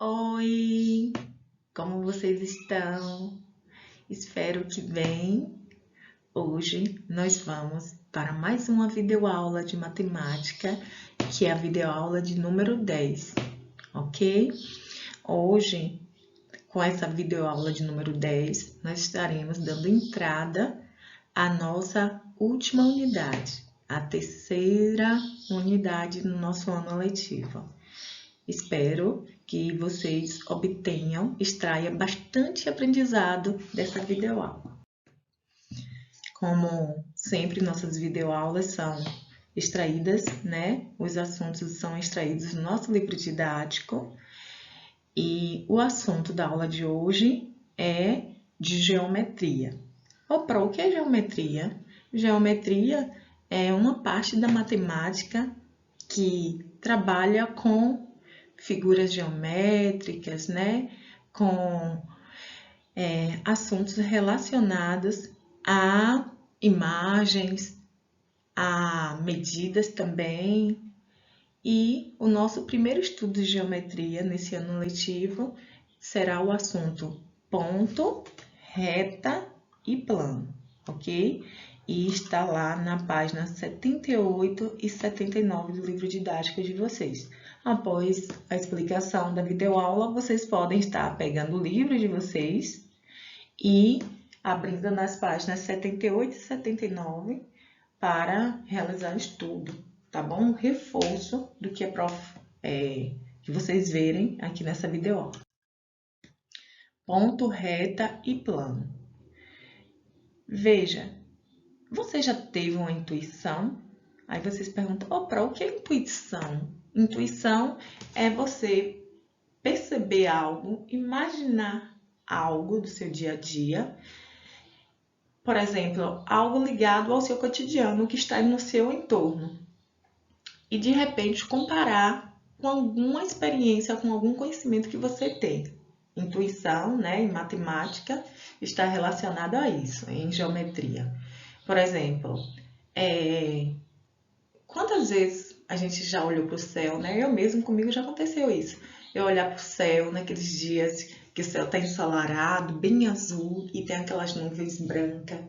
Oi, como vocês estão? Espero que bem. Hoje nós vamos para mais uma videoaula de matemática, que é a videoaula de número 10, ok? Hoje, com essa videoaula de número 10, nós estaremos dando entrada à nossa última unidade, a terceira unidade no nosso ano letivo. Espero que vocês extraiam bastante aprendizado dessa videoaula. Como sempre, nossas videoaulas são extraídas, né? Os assuntos são extraídos do nosso livro didático. E o assunto da aula de hoje é de geometria. O que é geometria? Geometria é uma parte da matemática que trabalha com figuras geométricas, né? Com assuntos relacionados a imagens, a medidas também. E o nosso primeiro estudo de geometria nesse ano letivo será o assunto ponto, reta e plano, ok? E está lá na página 78 e 79 do livro didático de vocês. Após a explicação da videoaula, vocês podem estar pegando o livro de vocês e abrindo nas páginas 78 e 79 para realizar o estudo, tá bom? Um reforço do que que vocês verem aqui nessa videoaula. Ponto, reta e plano. Veja, você já teve uma intuição? Aí vocês perguntam, o que é intuição? Intuição é você perceber algo, imaginar algo do seu dia a dia. Por exemplo, algo ligado ao seu cotidiano, que está no seu entorno. E de repente comparar com alguma experiência, com algum conhecimento que você tem. Intuição, né, em matemática, está relacionado a isso, em geometria. Por exemplo, quantas vezes a gente já olhou para o céu, né? Eu mesmo, comigo já aconteceu isso. Eu olhar para o céu naqueles dias que o céu está ensolarado, bem azul, e tem aquelas nuvens brancas.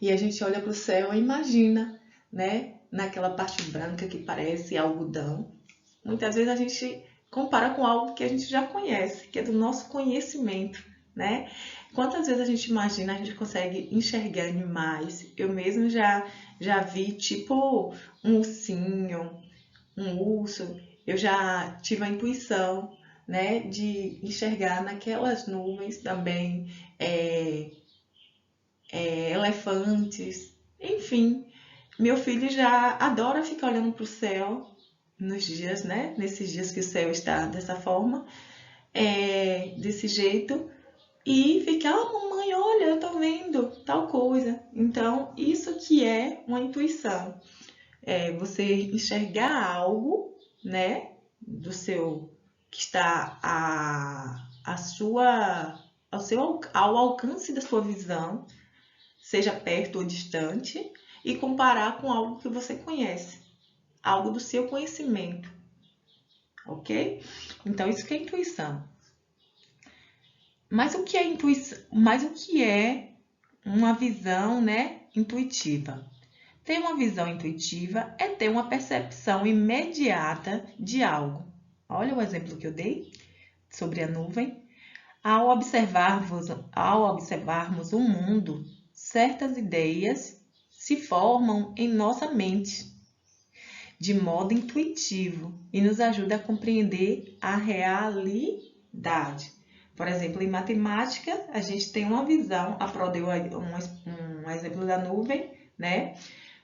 E a gente olha para o céu e imagina, né? Naquela parte branca que parece algodão. Muitas vezes a gente compara com algo que a gente já conhece, que é do nosso conhecimento, né? Quantas vezes a gente imagina, a gente consegue enxergar animais. Eu mesmo já vi tipo um ursinho, um urso. Eu já tive a intuição, né, de enxergar naquelas nuvens também elefantes, enfim. Meu filho já adora ficar olhando para o céu nos dias, né? Nesses dias que o céu está dessa forma, desse jeito, e ficar, mamãe, olha, eu tô vendo tal coisa. Então, isso que é uma intuição. É você enxergar algo, né? Do seu, que está ao alcance da sua visão, seja perto ou distante, e comparar com algo que você conhece, algo do seu conhecimento, ok? Então, isso que é intuição. Mas o que é intuição? Mas o que é uma visão, né, intuitiva? Ter uma visão intuitiva é ter uma percepção imediata de algo. Olha o exemplo que eu dei sobre a nuvem. Ao observarmos o mundo, certas ideias se formam em nossa mente de modo intuitivo e nos ajuda a compreender a realidade. Por exemplo, em matemática, a gente tem uma visão, a Pro deu um exemplo da nuvem, né?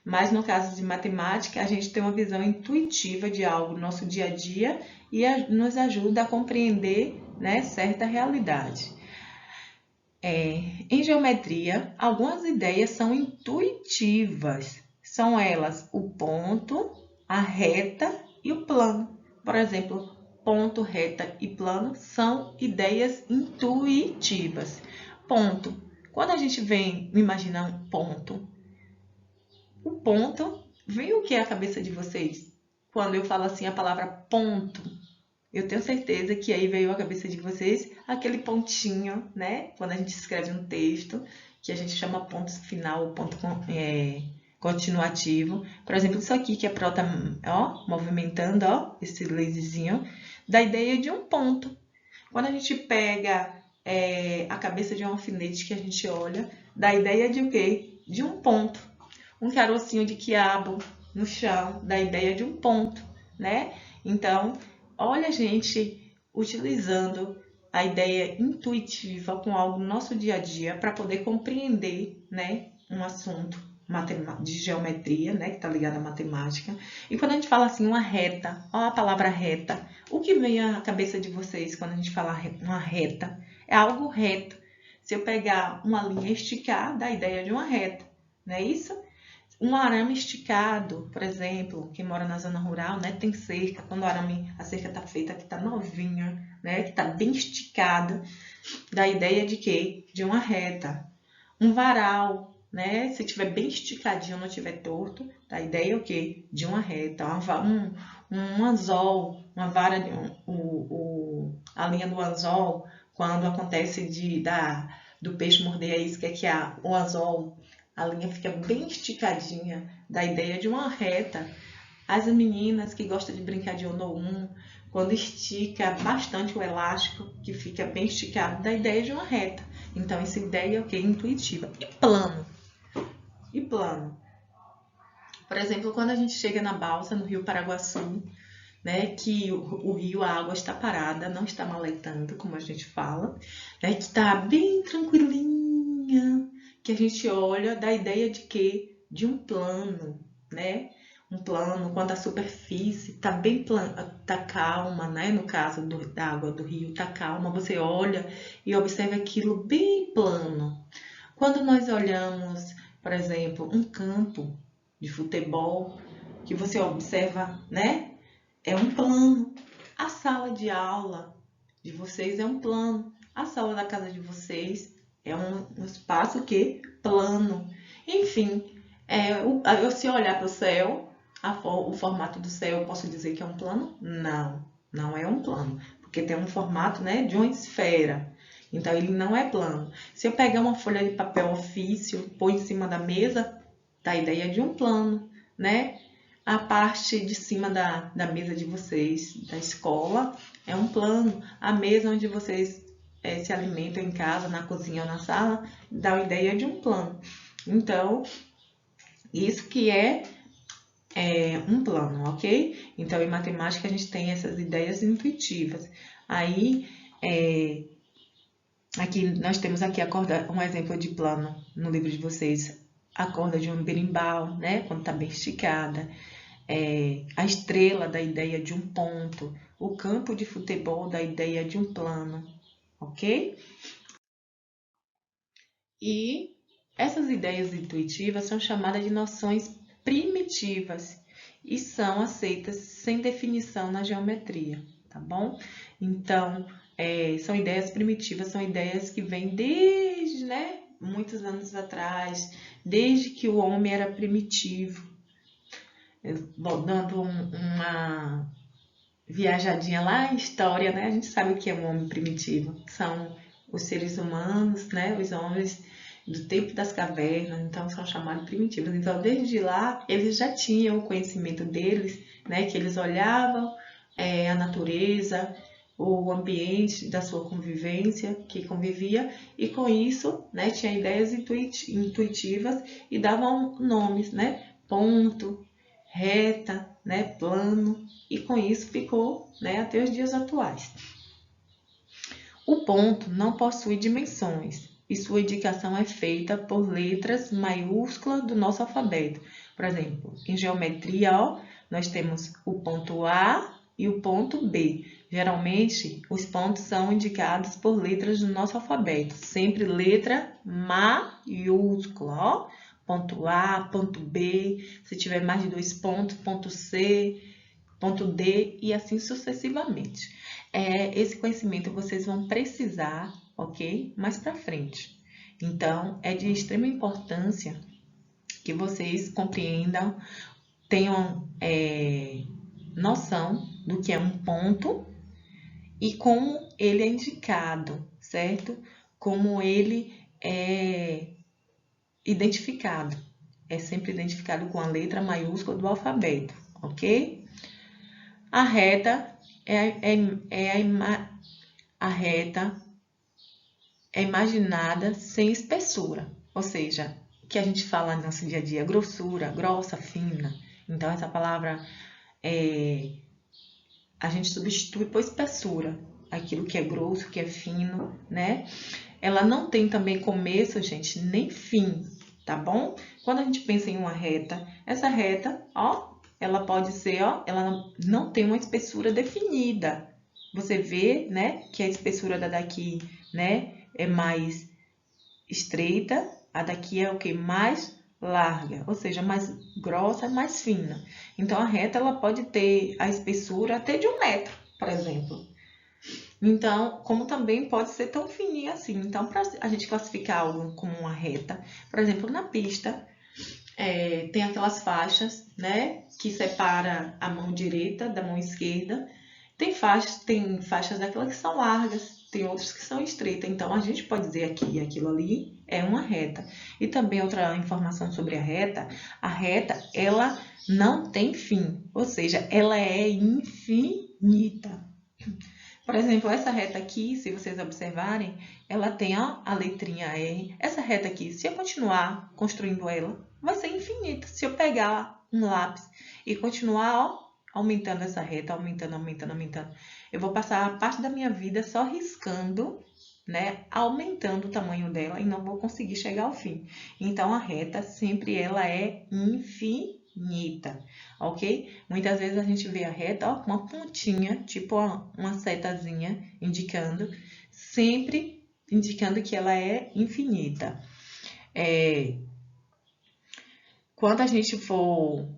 Mas no caso de matemática, a gente tem uma visão intuitiva de algo no nosso dia a dia e nos ajuda a compreender, né, certa realidade. Em geometria, algumas ideias são intuitivas. São elas o ponto, a reta e o plano. Por exemplo, ponto, reta e plano são ideias intuitivas. Ponto. Quando a gente vem imaginar um ponto, o ponto, vem o que é a cabeça de vocês? Quando eu falo assim a palavra ponto, eu tenho certeza que aí veio à cabeça de vocês aquele pontinho, né? Quando a gente escreve um texto, que a gente chama ponto final, ponto continuativo. Por exemplo, isso aqui que é para estar, ó, movimentando, ó, esse laserzinho, da ideia de um ponto. Quando a gente pega a cabeça de um alfinete que a gente olha, dá a ideia de o quê? De um ponto. Um carocinho de quiabo no chão, dá a ideia de um ponto, né? Então, olha a gente utilizando a ideia intuitiva com algo no nosso dia a dia para poder compreender, né, um assunto de geometria, né, que está ligado à matemática. E quando a gente fala assim, uma reta, olha a palavra reta, o que vem à cabeça de vocês quando a gente fala uma reta? É algo reto. Se eu pegar uma linha e esticar, dá a ideia de uma reta, não é isso? Um arame esticado, por exemplo, quem mora na zona rural, né, tem cerca. Quando a cerca está feita, que está novinha, né, que está bem esticada, dá a ideia de quê? De uma reta. Um varal, né, se tiver bem esticadinho, não tiver torto, dá a ideia o quê? De uma reta. Um anzol, uma vara, a linha do anzol, quando acontece do peixe morder a isca, que o anzol, a linha fica bem esticadinha, dá a ideia de uma reta. As meninas que gostam de brincar de Ono-1, quando estica bastante o elástico, que fica bem esticado, dá a ideia de uma reta. Então, essa ideia é o quê? Intuitiva. E plano. E plano. Por exemplo, quando a gente chega na balsa, no Rio Paraguaçu, né, que o rio, a água está parada, não está maletando, como a gente fala, né, que está bem tranquilinha, que a gente olha, dá a ideia de quê? De um plano, né? Um plano, quando a superfície está bem tá calma, né? No caso da água do rio, está calma, você olha e observa aquilo bem plano. Quando nós olhamos, por exemplo, um campo de futebol, que você observa, né? É um plano. A sala de aula de vocês é um plano. A sala da casa de vocês é um espaço que plano. Enfim, se olhar para o céu, o formato do céu, eu posso dizer que é um plano? Não, não é um plano, porque tem um formato, né, de uma esfera. Então, ele não é plano. Se eu pegar uma folha de papel ofício, pôr em cima da mesa, dá a ideia de um plano, né? A parte de cima da mesa de vocês, da escola, é um plano. A mesa onde vocês se alimentam em casa, na cozinha ou na sala, dá a ideia de um plano. Então, isso que é um plano, ok? Então, em matemática, a gente tem essas ideias intuitivas. Aí, aqui nós temos aqui um exemplo de plano no livro de vocês. A corda de um berimbau, né? Quando está bem esticada. A estrela da ideia de um ponto, o campo de futebol da ideia de um plano, ok? E essas ideias intuitivas são chamadas de noções primitivas e são aceitas sem definição na geometria, tá bom? Então, são ideias primitivas, são ideias que vêm desde, né, muitos anos atrás, desde que o homem era primitivo. Dando uma viajadinha lá em história, né? A gente sabe o que é um homem primitivo. São os seres humanos, né? Os homens do tempo das cavernas, então são chamados primitivos. Então, desde lá, eles já tinham o conhecimento deles, né? Que eles olhavam a natureza, o ambiente da sua convivência, que convivia, e com isso, né? Tinha ideias intuitivas e davam nomes, né? Ponto, reta, né, plano, e com isso ficou, né, até os dias atuais. O ponto não possui dimensões e sua indicação é feita por letras maiúsculas do nosso alfabeto. Por exemplo, em geometria, ó, nós temos o ponto A e o ponto B. Geralmente, os pontos são indicados por letras do nosso alfabeto, sempre letra maiúscula, ó. Ponto A, ponto B, se tiver mais de 2 pontos, ponto C, ponto D e assim sucessivamente. Esse conhecimento vocês vão precisar, ok? Mais para frente. Então, é de extrema importância que vocês compreendam, tenham noção do que é um ponto e como ele é indicado, certo? Como ele é identificado. É sempre identificado com a letra maiúscula do alfabeto, ok? A reta a reta é imaginada sem espessura, ou seja, que a gente fala no nosso dia a dia, grossura, grossa, fina. Então, essa palavra a gente substitui por espessura, aquilo que é grosso, que é fino, né? Ela não tem também começo, gente, nem fim, tá bom? Quando a gente pensa em uma reta, essa reta, ó, ela pode ser, ó, ela não tem uma espessura definida. Você vê, né, que a espessura da daqui, né, é mais estreita, a daqui é o que? Mais larga, ou seja, mais grossa, mais fina. Então, a reta, ela pode ter a espessura até de 1 metro, por exemplo. Então, como também pode ser tão fininha assim. Então, para a gente classificar algo como uma reta, por exemplo, na pista, tem aquelas faixas, né, que separa a mão direita da mão esquerda. Tem faixas daquelas que são largas, tem outras que são estreitas. Então, a gente pode dizer aqui, aquilo ali é uma reta. E também outra informação sobre a reta, ela não tem fim, ou seja, ela é infinita. Por exemplo, essa reta aqui, se vocês observarem, ela tem ó, a letrinha R. Essa reta aqui, se eu continuar construindo ela, vai ser infinita. Se eu pegar um lápis e continuar ó, aumentando essa reta, aumentando, eu vou passar a parte da minha vida só riscando, né, aumentando o tamanho dela e não vou conseguir chegar ao fim. Então, a reta sempre ela é infinita, ok? Muitas vezes a gente vê a reta ó, com uma pontinha, tipo uma setazinha, indicando, sempre indicando que ela é infinita. Quando a gente for...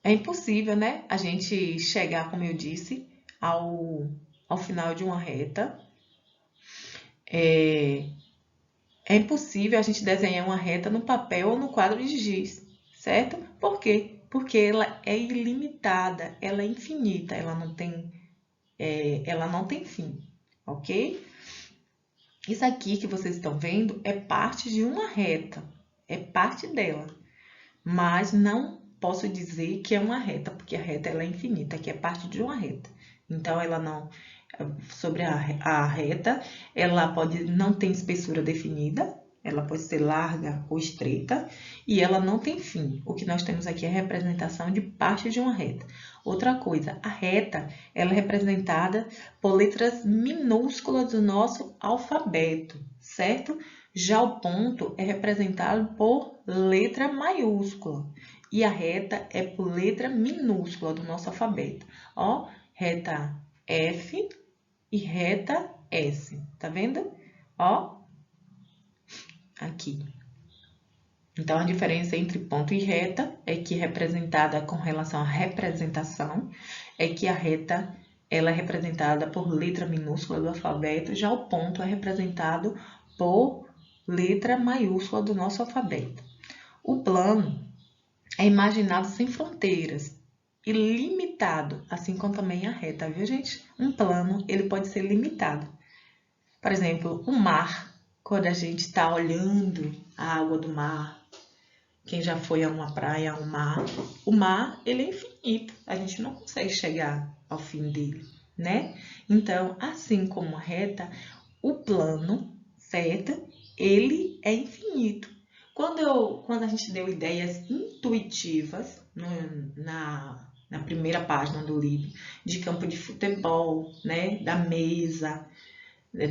É impossível, né? A gente chegar, como eu disse, ao final de uma reta. É impossível a gente desenhar uma reta no papel ou no quadro de giz, certo? Por quê? Porque ela é ilimitada, ela é infinita, ela não tem fim, ok? Isso aqui que vocês estão vendo é parte de uma reta, é parte dela, mas não posso dizer que é uma reta, porque a reta ela é infinita, que é parte de uma reta. Então, ela não... Sobre a reta, ela pode não ter espessura definida, ela pode ser larga ou estreita, e ela não tem fim. O que nós temos aqui é a representação de parte de uma reta. Outra coisa, a reta ela é representada por letras minúsculas do nosso alfabeto, certo? Já o ponto é representado por letra maiúscula. E a reta é por letra minúscula do nosso alfabeto. Ó, reta F e reta S. Tá vendo? Ó, aqui. Então, a diferença entre ponto e reta é que representada com relação à representação, é que a reta ela é representada por letra minúscula do alfabeto, já o ponto é representado por letra maiúscula do nosso alfabeto. O plano é imaginado sem fronteiras e limitado, assim como também a reta, viu, gente? Um plano, ele pode ser limitado. Por exemplo, o mar, quando a gente está olhando a água do mar, quem já foi a uma praia, a um mar, o mar, ele é infinito, a gente não consegue chegar ao fim dele, né? Então, assim como a reta, o plano, certo? Ele é infinito. Quando a gente deu ideias intuitivas na primeira página do livro, de campo de futebol, né? Da mesa,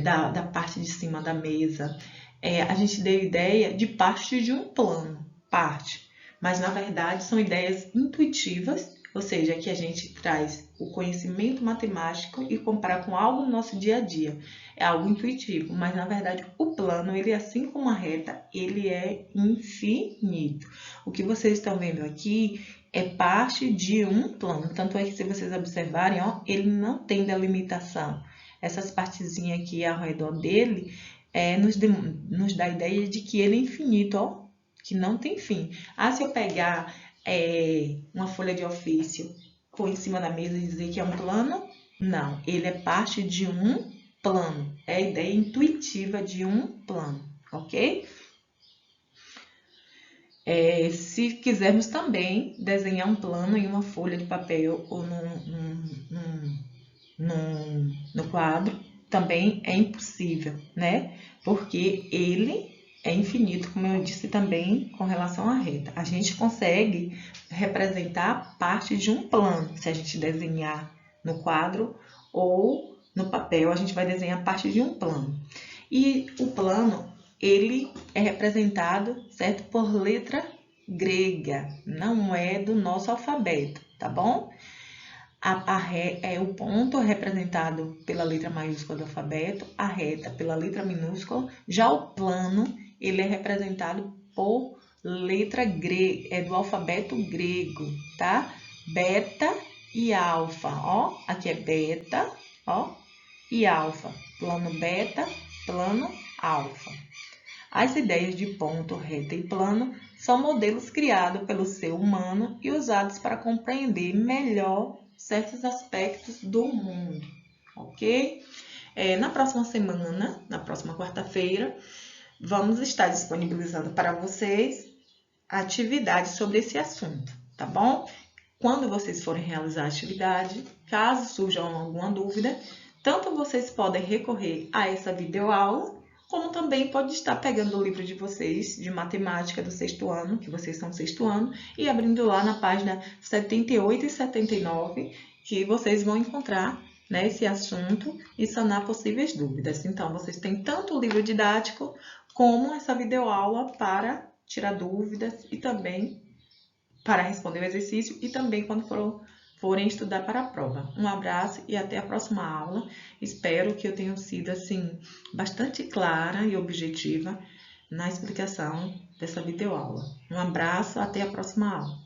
da parte de cima da mesa, a gente deu ideia de parte de um plano, parte. Mas, na verdade, são ideias intuitivas, ou seja, que a gente traz o conhecimento matemático e compara com algo no nosso dia a dia. É algo intuitivo, mas, na verdade, o plano, ele assim como a reta, ele é infinito. O que vocês estão vendo aqui é parte de um plano. Tanto é que, se vocês observarem, ó, ele não tem delimitação. Essas partezinhas aqui ao redor dele nos dá a ideia de que ele é infinito, ó, que não tem fim. Ah, se eu pegar uma folha de ofício, pôr em cima da mesa e dizer que é um plano, Não, ele é parte de um plano. É a ideia intuitiva de um plano, ok? Se quisermos também desenhar um plano em uma folha de papel ou no quadro, também é impossível, né? Porque ele é infinito, como eu disse também com relação à reta. A gente consegue representar parte de um plano. Se a gente desenhar no quadro ou no papel, a gente vai desenhar parte de um plano. E o plano, ele é representado, certo, por letra grega, não é do nosso alfabeto, tá bom? O ponto é representado pela letra maiúscula do alfabeto, a reta pela letra minúscula, já o plano, ele é representado por letra grega, é do alfabeto grego, tá? Beta e alfa, ó, aqui é beta, ó, e alfa, plano beta, plano alfa. As ideias de ponto, reta e plano são modelos criados pelo ser humano e usados para compreender melhor certos aspectos do mundo, ok? Na próxima semana, na próxima quarta-feira, vamos estar disponibilizando para vocês atividades sobre esse assunto, tá bom? Quando vocês forem realizar a atividade, caso surja alguma dúvida, tanto vocês podem recorrer a essa videoaula, como também pode estar pegando o livro de vocês de matemática do sexto ano, que vocês são sexto ano, e abrindo lá na página 78 e 79, que vocês vão encontrar, né, esse assunto e sanar possíveis dúvidas. Então, vocês têm tanto o livro didático como essa videoaula para tirar dúvidas e também para responder o exercício e também quando forem estudar para a prova. Um abraço e até a próxima aula. Espero que eu tenha sido assim bastante clara e objetiva na explicação dessa videoaula. Um abraço, até a próxima aula.